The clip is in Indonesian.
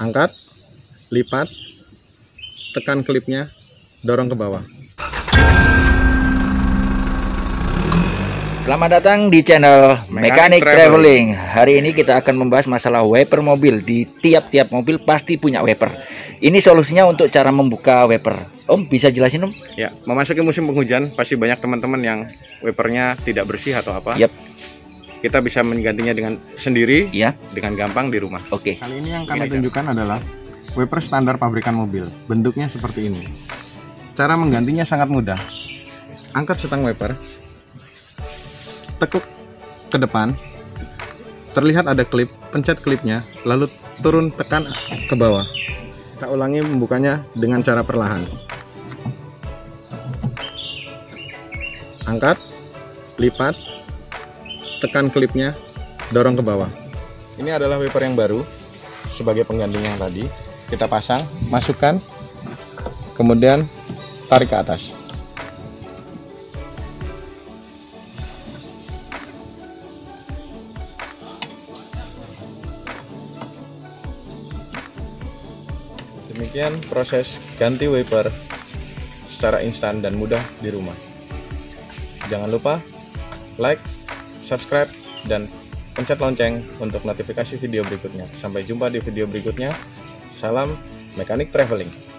Angkat, lipat, tekan klipnya, dorong ke bawah. Selamat datang di channel Mekanik Traveling. Hari ini kita akan membahas masalah wiper mobil. Di tiap-tiap mobil pasti punya wiper. Ini solusinya untuk cara membuka wiper. Om, bisa jelasin Om? Ya, memasuki musim penghujan pasti banyak teman-teman yang wipernya tidak bersih atau apa. Yap. Kita bisa menggantinya dengan sendiri, Ya. dengan gampang di rumah. Oke. Kali ini yang kami tunjukkan adalah wiper standar pabrikan mobil. Bentuknya seperti ini. Cara menggantinya sangat mudah. Angkat setang wiper, tekuk ke depan, terlihat ada klip, pencet klipnya, lalu turun tekan ke bawah. Kita ulangi membukanya dengan cara perlahan. Angkat, lipat, tekan klipnya, dorong ke bawah. Ini adalah wiper yang baru sebagai penggantinya yang tadi. Kita pasang, masukkan, kemudian tarik ke atas. Demikian proses ganti wiper secara instan dan mudah di rumah. Jangan lupa like, subscribe, dan pencet lonceng untuk notifikasi video berikutnya. Sampai jumpa di video berikutnya. Salam Mekanik Traveling.